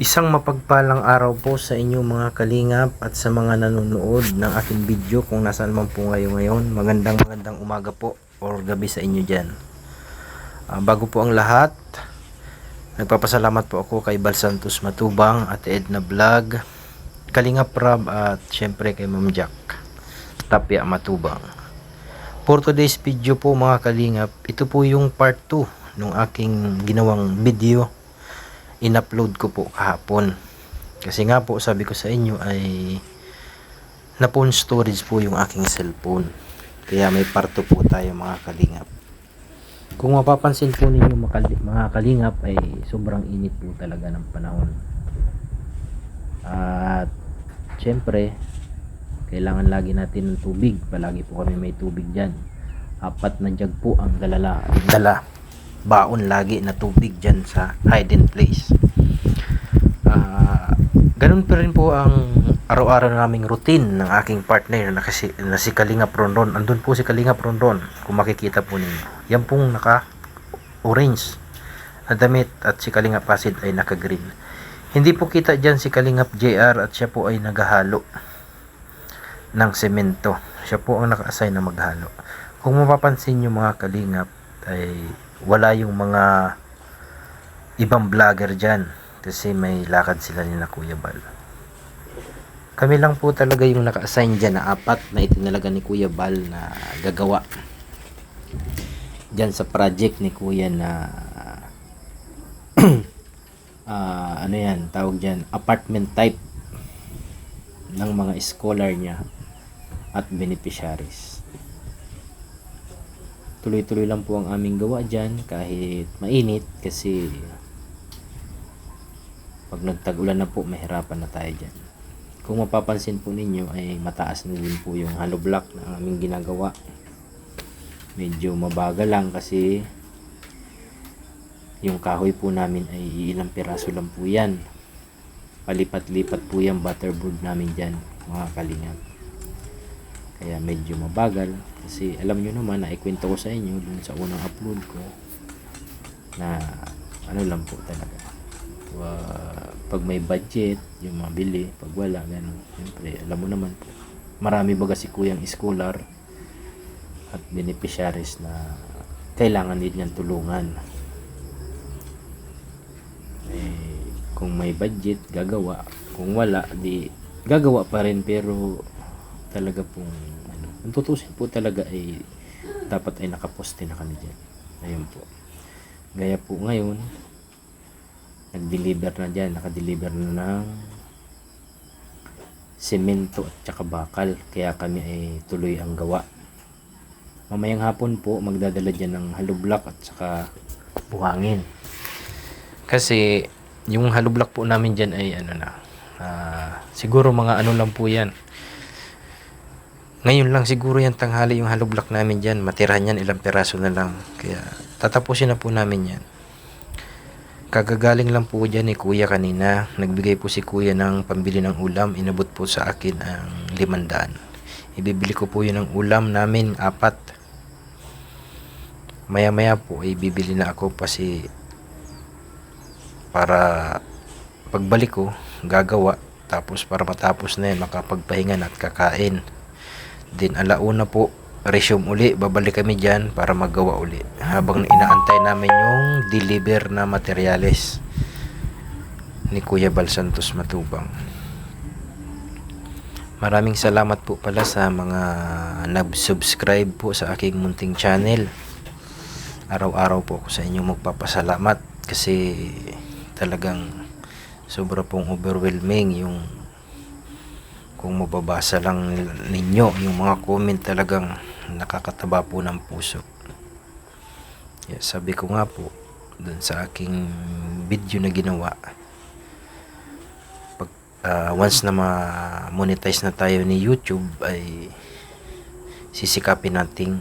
Isang mapagpalang araw po sa inyo mga kalingap at sa mga nanonood ng aking video kung nasaan man po ngayon. Magandang umaga po or gabi sa inyo dyan. Bago po ang lahat, nagpapasalamat po ako kay Bal Santos Matubang, Ate Edna Vlog, Kalingap Rab at syempre kay Ma'am Jack Tapia Matubang. For today's video po mga kalingap, ito po yung part 2 ng aking ginawang video. In-upload ko po kahapon. Kasi nga po sabi ko sa inyo ay na phone storage po yung aking cellphone. Kaya may part 2 po tayo mga kalingap. Kung mapapansin po ninyo mga kalingap ay sobrang init po talaga ng panahon. At syempre kailangan lagi natin ng tubig. Palagi po kami may tubig dyan. 4 na jug po ang dala baon lagi na tubig dyan sa hidden place. Ganun pa rin po ang araw-araw naming routine ng aking partner na si Kalingap Rondon. Andun po si Kalingap Rondon kung makikita po ninyo. Yan pong naka orange na damit at si Kalingap Acid ay naka green. Hindi po kita dyan si Kalingap JR at siya po ay naghahalo ng semento. Siya po ang naka-assign na maghalo. Kung mapapansin nyo mga kalingap ay wala yung mga ibang vlogger dyan kasi may lakad sila ni na Kuya Bal. Kami lang po talaga yung naka-assign dyan na 4 na itinalaga ni Kuya Bal na gagawa dyan sa project ni Kuya na ano yan, tawag dyan, apartment type ng mga scholar niya at beneficiaries. Tuloy-tuloy lang po ang aming gawa dyan kahit mainit kasi pag nagtag-ulan na po mahirapan na tayo dyan. Kung mapapansin po ninyo ay mataas na din po yung hollow block na aming ginagawa. Medyo mabagal lang kasi yung kahoy po namin ay ilang piraso lang po yan. Palipat-lipat po yung butterboard namin dyan mga kalingap. Kaya medyo mabagal kasi alam nyo naman na ikwento ko sa inyo dun sa unang upload ko na ano lang po talaga. Pag may budget yung mabili, pag wala ganun. Siyempre alam mo naman po marami baga si kuyang scholar at beneficiaries na kailangan din niyang tulungan. Kung may budget gagawa, kung wala di gagawa pa rin pero talaga pong ang tutusin po talaga ay dapat ay nakaposte na kami dyan. Ayun po. Gaya po ngayon nag-deliver na dyan, nakadeliver na ng semento at saka bakal, kaya kami ay tuloy ang gawa. Mamayang hapon po magdadala dyan ng hollow block at saka buhangin kasi yung hollow block po namin dyan ay siguro mga ano lang po yan. Ngayon lang siguro yan tanghali yung hollow block namin dyan. Matirahan yan, ilang peraso na lang. Kaya tatapusin na po namin yan. Kagagaling lang po dyan ni Kuya kanina. Nagbigay po si Kuya ng pambili ng ulam. Inabot po sa akin ang 500. Ibibili ko po yun ng ulam namin 4. Maya maya po ay bibili na ako kasi para pagbalik ko gagawa. Tapos para matapos na yan makapagpahinga at kakain. Din alauna po resume uli, babalik kami dyan para magawa uli habang inaantay namin yung deliver na materyales ni Kuya Bal Santos Matubang. Maraming salamat po pala sa mga nag-subscribe po sa aking munting channel. Araw-araw po ako sa inyo magpapasalamat kasi talagang sobra pong overwhelming yung kung mababasa lang ninyo yung mga comment, talagang nakakataba po ng puso. Sabi ko nga po dun sa aking video na ginawa, once na ma-monetize na tayo ni YouTube ay sisikapin nating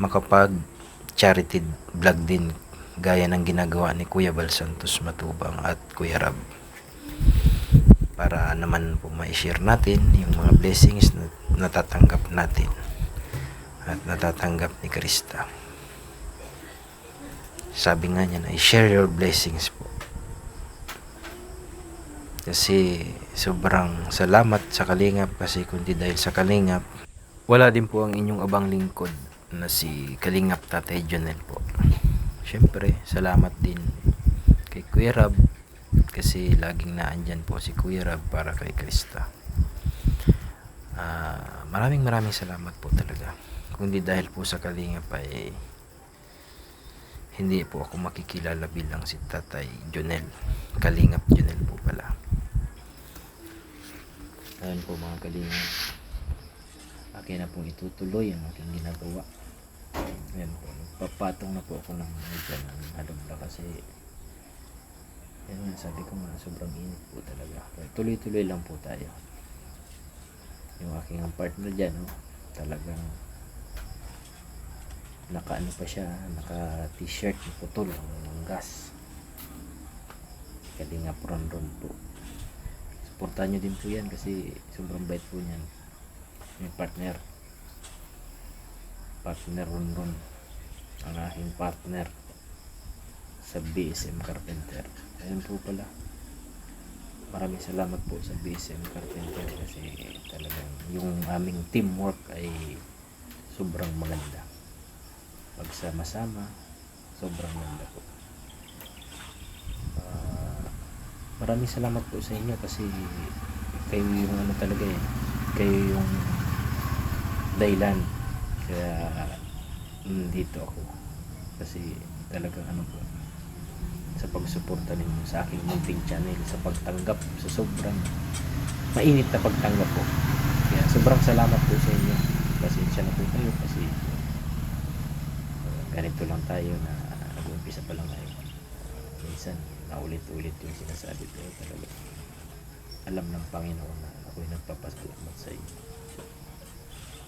makapag charity vlog din gaya ng ginagawa ni Kuya Bal Santos Matubang at Kuya Rab, para naman po ma-share natin yung mga blessings na natatanggap natin at natatanggap ni Krista. Sabi nga niya na i-share your blessings po. kasi sobrang salamat sa Kalingap, kasi kundi dahil sa Kalingap wala din po ang inyong abang lingkod na si Kalingap Tatay Jonel po. Syempre salamat din kay Kuya Rab, kasi laging naandyan po si Kuya Rab para kay Krista. Maraming salamat po talaga. Kundi dahil po sa Kalingap ay hindi po ako makikilala bilang si Tatay Jonel. Kalingap Jonel po pala. Ayun po mga Kalingap, akin na pong itutuloy ang aking ginagawa. Ayan po, nagpapatong na po ako ng halobra kasi yan nga, sabi ko nga sobrang init po talaga. Tuloy-tuloy lang po tayo. Yung aking partner dyan, talagang naka ano pa siya, naka t-shirt na putol ng gas. Kalingap Ron po. Supportahan nyo din po yan kasi sobrang bait po niyan. Yung partner Ron, ang aking partner sa BSM Carpenter. Ayun po pala, maraming salamat po sa BSM Carpenter kasi talagang yung aming teamwork ay sobrang maganda. Pagsama-sama, sobrang maganda po. Maraming salamat po sa inyo kasi kayo yung ano talaga kayo yung dahilan kaya dito ako, kasi talagang ano po, sa pagsuporta ninyo sa aking munting channel, sa pagtanggap, sa sobrang mainit na pagtanggap po. Kaya sobrang salamat po sa inyo. Pasensya na po kayo kasi ganito lang tayo na nag-uumpisa pa lang tayo. Minsan naulit-ulit yung sinasabi ko talaga. Alam ng Panginoon na ako'y nagpapasalamat sa inyo.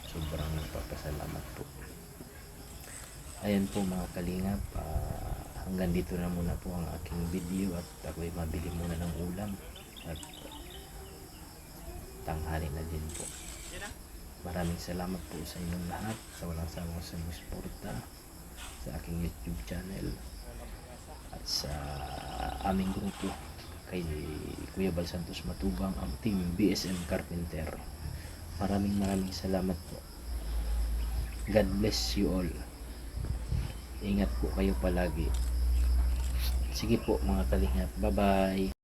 Sobrang nagpapasalamat po. Ayan po mga Kalingap, hanggang dito na muna po ang aking video at ako'y mabili muna ng ulam at tanghali na din po. Maraming salamat po sa inyong lahat sa walang sawang sumusuporta sa aking YouTube channel at sa aming grupo kay Kuya Bal Santos Matubang, ang team BSM Carpenter. Maraming salamat po. God bless you all. Ingat po kayo palagi. Sige po mga Kalingap. Bye bye.